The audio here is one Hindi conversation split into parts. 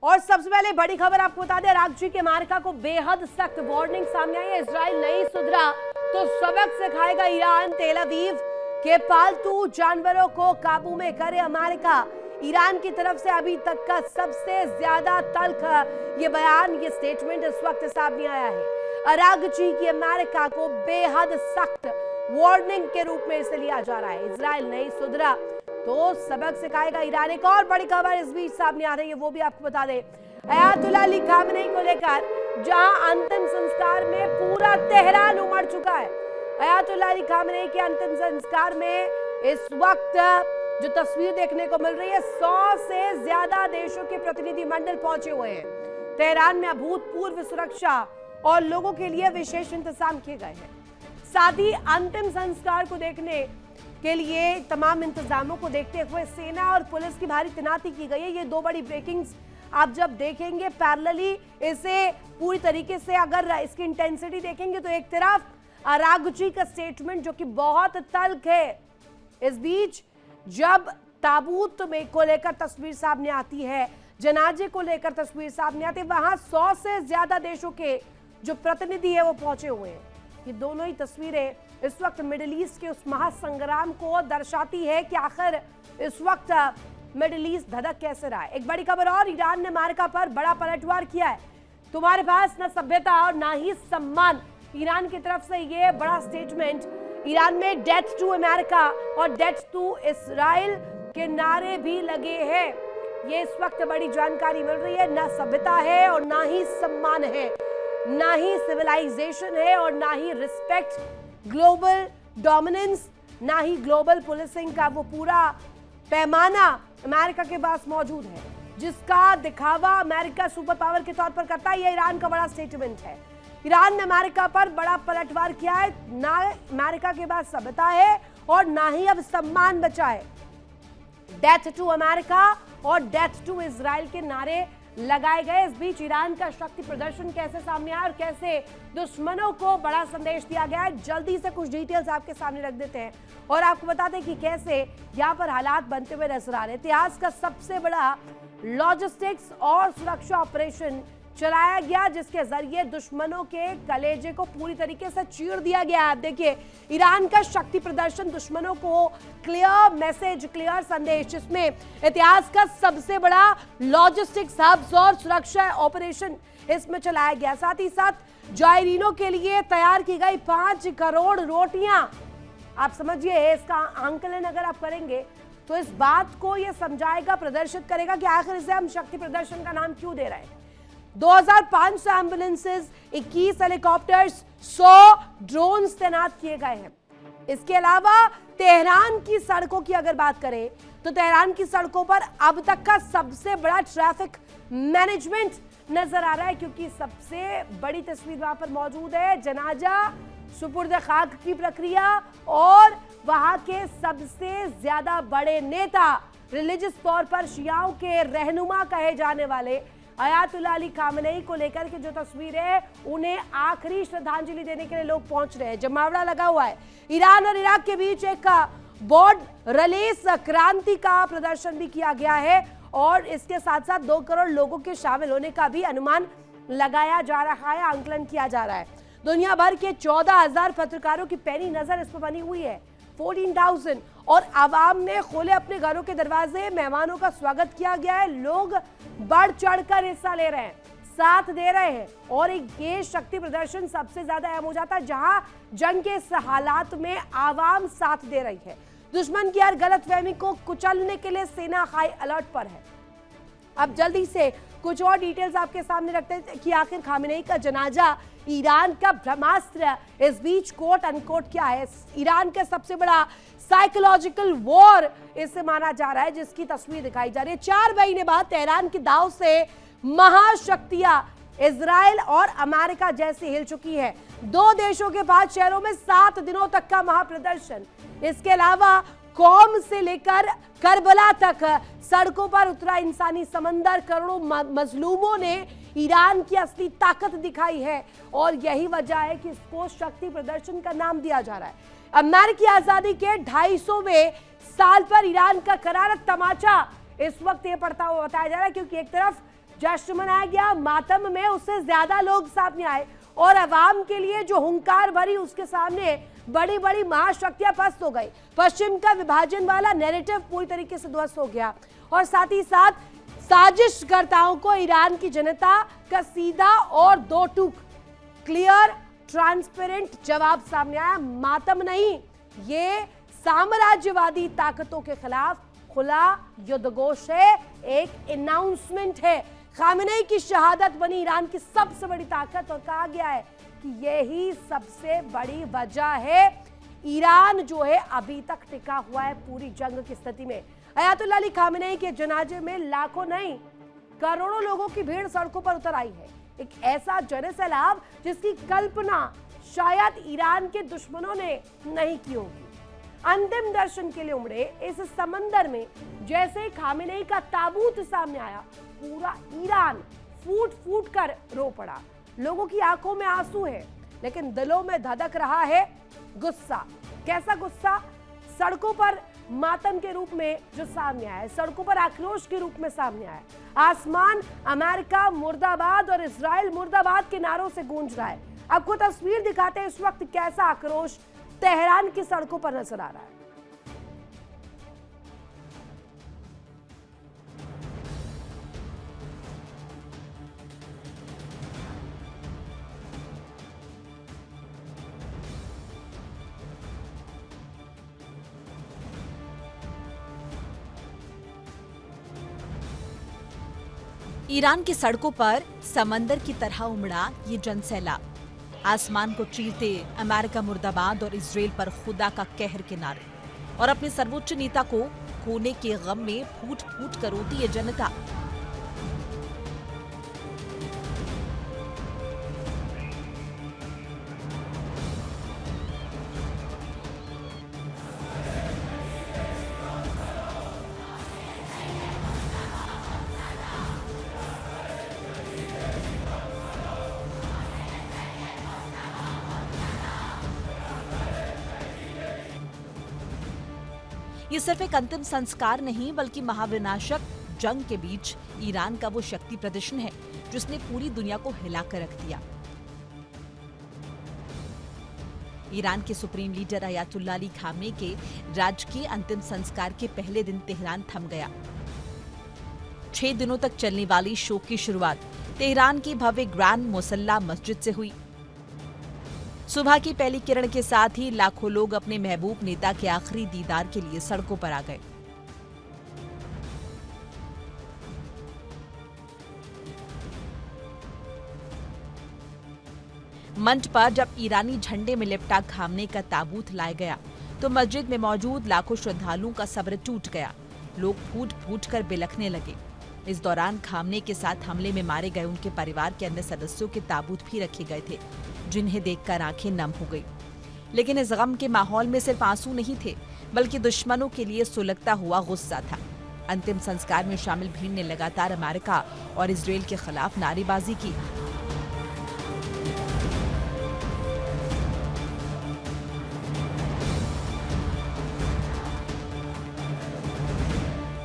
और सबसे पहले बड़ी खबर आपको बता दें, इराक के मार्का को बेहद सख्त वार्निंग सामने आई है। इजराइल नहीं सुधरा तो सबक सिखाएगा ईरान। तेल अवीव के पालतू जानवरों को काबू में करे अमेरिका। ईरान की तरफ से अभी तक का सबसे ज्यादा तल्ख ये बयान, ये स्टेटमेंट इस वक्त सामने आया है। अरागची की अमेरिका को बेहद सख्त वार्निंग के रूप में इसे लिया जा रहा है। इजराइल नहीं सुधरा तो सबक सिखाएगा ईरान। एक और बड़ी खबर इस बीच सामने आ रही है, वो भी आपको बता दें। अयातुल्लाह अली खामेनी को लेकर जहां अंतिम संस्कार में पूरा तेहरान उमड़ चुका है। अयातुल्लाह अली खामेनी के अंतिम संस्कार में इस वक्त जो तस्वीर देखने को मिल रही है, 100 से ज्यादा देशों के प्रतिनिधिमंडल पहुंचे हुए हैं। तेहरान में अभूतपूर्व सुरक्षा और लोगों के लिए विशेष इंतजाम किए गए हैं। साथ ही अंतिम संस्कार को देखने के लिए तमाम इंतजामों को देखते हुए सेना और पुलिस की भारी तैनाती की गई है। ये दो बड़ी ब्रेकिंग्स आप जब देखेंगे पैरेलली, इसे पूरी तरीके से अगर इसकी इंटेंसिटी देखेंगे तो एक तरफ अरागची का स्टेटमेंट जो कि बहुत तल्ख है, इस बीच जब ताबूत में को लेकर तस्वीर सामने आती है, जनाजे को लेकर तस्वीर सामने आती है, वहां 100 से ज्यादा देशों के जो प्रतिनिधि है वो पहुंचे हुए हैं। ये दोनों ही तस्वीरें इस वक्त मिडिल ईस्ट के उस महासंग्राम को दर्शाती है कि आखिर इस वक्त मिडिल ईस्ट धधक कैसे रहा है। एक बड़ी खबर और, ईरान ने अमेरिका पर बड़ा पलटवार किया है। तुम्हारे पास न सभ्यता और ना ही सम्मान, ईरान की तरफ से ये बड़ा स्टेटमेंट। ईरान में डेथ टू अमेरिका और डेथ टू इस्राइल के नारे भी लगे हैं। ये इस वक्त बड़ी जानकारी मिल रही है। ना सभ्यता है और ना ही सम्मान है, ना ही सिविलाइजेशन है और ना ही रिस्पेक्ट, ग्लोबल डोमिनेंस, ना ही ग्लोबल पुलिसिंग का वो पूरा पैमाना अमेरिका के पास मौजूद है, जिसका दिखावा अमेरिका सुपर पावर के तौर पर करता है। यह ईरान का बड़ा स्टेटमेंट है। ईरान ने अमेरिका पर बड़ा पलटवार किया है। ना अमेरिका के पास सभ्यता है और ना ही अब सम्मान बचा है। डेथ टू अमेरिका और डेथ टू इजराइल के नारे लगाए गए। इस बीच ईरान का शक्ति प्रदर्शन कैसे सामने आया और कैसे दुश्मनों को बड़ा संदेश दिया गया है, जल्दी से कुछ डिटेल्स आपके सामने रख देते हैं और आपको बता दें कि कैसे यहाँ पर हालात बनते हुए नजर आ रहे हैं। इतिहास का सबसे बड़ा लॉजिस्टिक्स और सुरक्षा ऑपरेशन चलाया गया, जिसके जरिए दुश्मनों के कलेजे को पूरी तरीके से चीर दिया गया। आप देखिए, ईरान का शक्ति प्रदर्शन दुश्मनों को क्लियर मैसेज, क्लियर संदेश, जिसमें इतिहास का सबसे बड़ा लॉजिस्टिक्स हब्स और सुरक्षा ऑपरेशन इसमें चलाया गया। साथ ही साथ जायरीनों के लिए तैयार की गई 5 करोड़ रोटियां। आप समझिए, इसका आंकलन अगर आप करेंगे तो इस बात को यह समझाएगा, प्रदर्शित करेगा कि आखिर इसे हम शक्ति प्रदर्शन का नाम क्यों दे रहे हैं। 2500 एम्बुलेंसेस, 21 हेलीकॉप्टर्स, 100 ड्रोन्स तैनात किए गए हैं। इसके अलावा तेहरान की सड़कों की अगर बात करें तो तेहरान की सड़कों पर अब तक का सबसे बड़ा ट्रैफिक मैनेजमेंट नजर आ रहा है, क्योंकि सबसे बड़ी तस्वीर वहां पर मौजूद है। जनाजा, सुपुर्द खाक की प्रक्रिया और वहां के सबसे ज्यादा बड़े नेता, रिलीजियस तौर पर शियाओं के रहनुमा कहे जाने वाले अयातुल्लाह अली खामेनी को लेकर के जो तस्वीर है, उन्हें आखिरी श्रद्धांजलि देने के लिए लोग पहुंच रहे हैं। जमावड़ा लगा हुआ है। ईरान और इराक के बीच एक बोर्ड रलेस क्रांति का प्रदर्शन भी किया गया है और इसके साथ साथ 2 करोड़ लोगों के शामिल होने का भी अनुमान लगाया जा रहा है, आंकलन किया जा रहा है। दुनिया भर के 14,000 पत्रकारों की पैनी नजर इस पर बनी हुई है, 14,000, और आवाम ने खोले अपने घरों के दरवाजे, मेहमानों का स्वागत किया गया है। लोग बढ़ चढ़कर हिस्सा ले रहे हैं, साथ दे रहे हैं और ये शक्ति प्रदर्शन सबसे ज्यादा अहम हो जाता है जहां जंग के इस हालात में आवाम साथ दे रही है। दुश्मन की हर गलतफहमी को कुचलने के लिए सेना हाई अलर्ट पर है। अब जल्दी से कुछ और डिटेल्स आपके सामने रखते हैं कि आखिर खामेनी का जनाजा ईरान का ब्रह्मास्त्र इस बीच कोट अनकोट क्या है। ईरान का सबसे बड़ा साइकोलॉजिकल वॉर इसे माना जा रहा है, जिसकी तस्वीर दिखाई जा रही है। 4 महीने बाद तेहरान की दाव से महाशक्तियां इजराइल और अमेरिका जैसी हिल चुकी है। 2 देशों के 5 शहरों में 7 दिनों तक का महाप्रदर्शन। इसके अलावा कौम से लेकर करबला तक सड़कों पर उतरा इंसानी समंदर, करोड़ों मजलूमों ने ईरान की असली ताकत दिखाई है और यही वजह है कि इसको शक्ति प्रदर्शन का नाम दिया जा रहा है। अमेरिकी आजादी के 250वें साल पर ईरान का करारा तमाचा इस वक्त ये पड़ता हुआ बताया जा रहा है, क्योंकि एक तरफ जश्न मनाया गया, मातम में उससे ज्यादा लोग सामने आए और अवाम के लिए जो हुंकार भरी उसके सामने बड़ी बड़ी महाशक्तियां पस्त हो गई। पश्चिम का विभाजन वाला नैरेटिव पूरी तरीके से ध्वस्त हो गया और साथ ही साथ साजिशकर्ताओं को ईरान की जनता का सीधा और दो टूक क्लियर ट्रांसपेरेंट जवाब सामने आया। मातम नहीं, ये साम्राज्यवादी ताकतों के खिलाफ खुला युद्धघोष है, एक अनाउंसमेंट है। खामेनेई की शहादत बनी ईरान की सबसे बड़ी ताकत और कहा गया है कि यही सबसे बड़ी वजह है ईरान जो है अभी तक टिका हुआ है पूरी जंग की स्थिति में। अयातुल्लाह अली खामेनेई के जनाजे में लाखों नहीं करोड़ों लोगों की भीड़ सड़कों पर उतर आई है। एक ऐसा जनसैलाब जिसकी कल्पना शायद ईरान के दुश्मनों ने नहीं की होगी। अंतिम दर्शन के लिए उमड़े इस समंदर में जैसे खामेनेई का ताबूत सामने आया, पूरा ईरान फूट फूट कर रो पड़ा। लोगों की आंखों में आंसू है लेकिन दिलों में धधक रहा है गुस्सा। कैसा गुस्सा? सड़कों पर मातम के रूप में जो सामने आया है, सड़कों पर आक्रोश के रूप में सामने आया है। आसमान अमेरिका मुर्दाबाद और इजराइल मुर्दाबाद के नारों से गूंज रहा है। आपको तस्वीर दिखाते हैं इस वक्त कैसा आक्रोश तेहरान की सड़कों पर नजर आ रहा है। ईरान की सड़कों पर समंदर की तरह उमड़ा ये जनसैलाब। आसमान को चीरते अमेरिका मुर्दाबाद और इजराइल पर खुदा का कहर के नारे और अपने सर्वोच्च नेता को खोने के गम में फूट फूट कर रोती ये जनता। ये सिर्फ एक अंतिम संस्कार नहीं बल्कि महाविनाशक जंग के बीच ईरान का वो शक्ति प्रदर्शन है जिसने पूरी दुनिया को हिलाकर रख दिया। ईरान के supreme leader Ayatollah Ali Khamenei के राजकीय अंतिम संस्कार के पहले दिन तेहरान थम गया। 6 दिनों तक चलने वाली शोक की शुरुआत तेहरान की भव्य ग्रैंड मुसल्ला मस्जिद से हुई। सुबह की पहली किरण के साथ ही लाखों लोग अपने महबूब नेता के आखिरी दीदार के लिए सड़कों पर आ गए। मंच पर जब ईरानी झंडे में लिपटा खामेनेई का ताबूत लाया गया तो मस्जिद में मौजूद लाखों श्रद्धालुओं का सब्र टूट गया। लोग फूट फूट कर बिलखने लगे। इस दौरान खामेनेई के साथ हमले में मारे गए उनके परिवार के अन्य सदस्यों के ताबूत भी रखे गए थे, जिन्हें देखकर आंखें नम हो गई। लेकिन इस गम के माहौल में सिर्फ आंसू नहीं थे बल्कि दुश्मनों के लिए सुलगता हुआ गुस्सा था। अंतिम संस्कार में शामिल भीड़ ने लगातार अमेरिका और इजराइल के खिलाफ नारेबाजी की।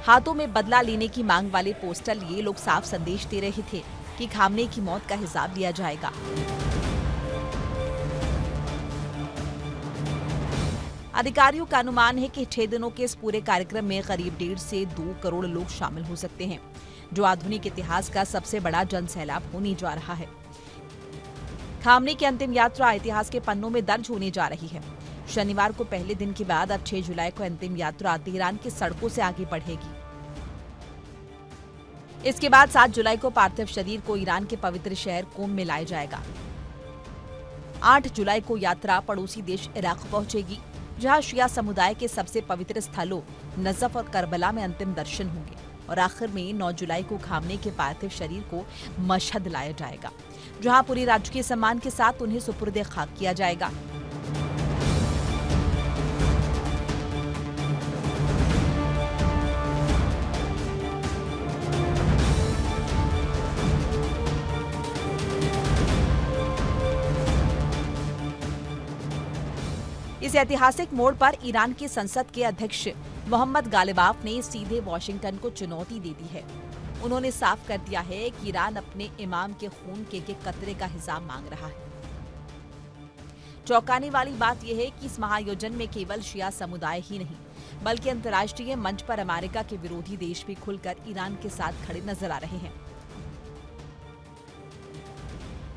हाथों में बदला लेने की मांग वाले पोस्टर लिए लोग साफ संदेश दे रहे थे कि खामेनेई की मौत का हिसाब लिया जाएगा। अधिकारियों का अनुमान है कि 6 दिनों के इस पूरे कार्यक्रम में करीब 1.5 से 2 करोड़ लोग शामिल हो सकते हैं, जो आधुनिक इतिहास का सबसे बड़ा जनसैलाब होने जा रहा है। खामेनेई की अंतिम यात्रा इतिहास के पन्नों में दर्ज होने जा रही है। शनिवार को पहले दिन के बाद अब 6 जुलाई को अंतिम यात्रा तेहरान की सड़कों से आगे बढ़ेगी। इसके बाद 7 जुलाई को पार्थिव शरीर को ईरान के पवित्र शहर कोम में लाया जाएगा। 8 जुलाई को यात्रा पड़ोसी देश इराक पहुंचेगी, जहां शिया समुदाय के सबसे पवित्र स्थलों नजफ और करबला में अंतिम दर्शन होंगे और आखिर में 9 जुलाई को खामेनेई के पार्थिव शरीर को मशहद लाया जाएगा, जहां पूरी राजकीय सम्मान के साथ उन्हें सुपुर्द खाक किया जाएगा। इस ऐतिहासिक मोड़ पर ईरान की संसद के अध्यक्ष मोहम्मद गालिबाफ ने सीधे वॉशिंगटन को चुनौती दे दी है। उन्होंने साफ कर दिया है कि ईरान अपने इमाम के खून के एक कतरे का हिसाब मांग रहा है। चौंकाने वाली बात यह है कि इस महाआयोजन में केवल शिया समुदाय ही नहीं बल्कि अंतर्राष्ट्रीय मंच पर अमेरिका के विरोधी देश भी खुलकर ईरान के साथ खड़े नजर आ रहे हैं।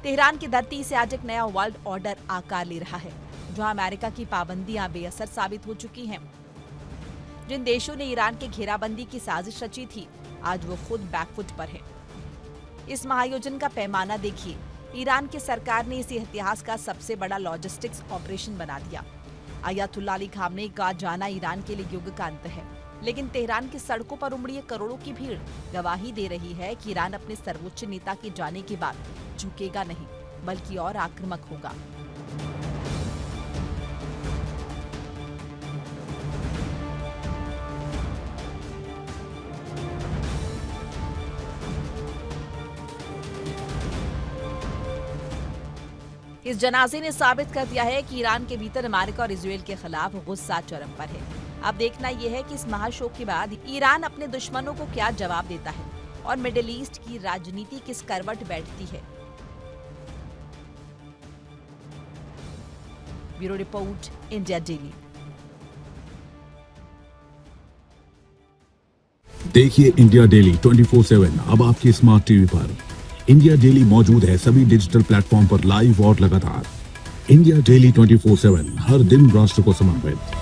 तेहरान की धरती से आज एक नया वर्ल्ड ऑर्डर आकार ले रहा है, जहां अमेरिका की पाबंदियां बेअसर साबित हो चुकी हैं। जिन देशों ने ईरान के घेराबंदी की साजिश रची थी, आज वो खुद बैकफुट पर है। इस महाआयोजन का पैमाना देखिए। ईरान की सरकार ने इसे इतिहास का सबसे बड़ा लॉजिस्टिक्स ऑपरेशन बना दिया। अयतुल्ला अली खामनेई का जाना ईरान के लिए युग का अंत है, लेकिन तेहरान की सड़कों पर उमड़ी करोड़ों की भीड़ गवाही दे रही है कि ईरान अपने सर्वोच्च नेता के जाने के बाद झुकेगा नहीं बल्कि और आक्रामक होगा। इस जनाजे ने साबित कर दिया है कि ईरान के भीतर अमेरिका और इजराइल के खिलाफ गुस्सा चरम पर है। अब देखना यह है कि इस महाशोक के बाद ईरान अपने दुश्मनों को क्या जवाब देता है और मिडिल ईस्ट की राजनीति किस करवट बैठती है। Bureau report, India daily. देखिए इंडिया डेली 24/7 अब आपके स्मार्ट टीवी पर। इंडिया डेली मौजूद है सभी डिजिटल प्लेटफॉर्म पर लाइव और लगातार। इंडिया डेली 24/7 हर दिन राष्ट्र को समर्पित।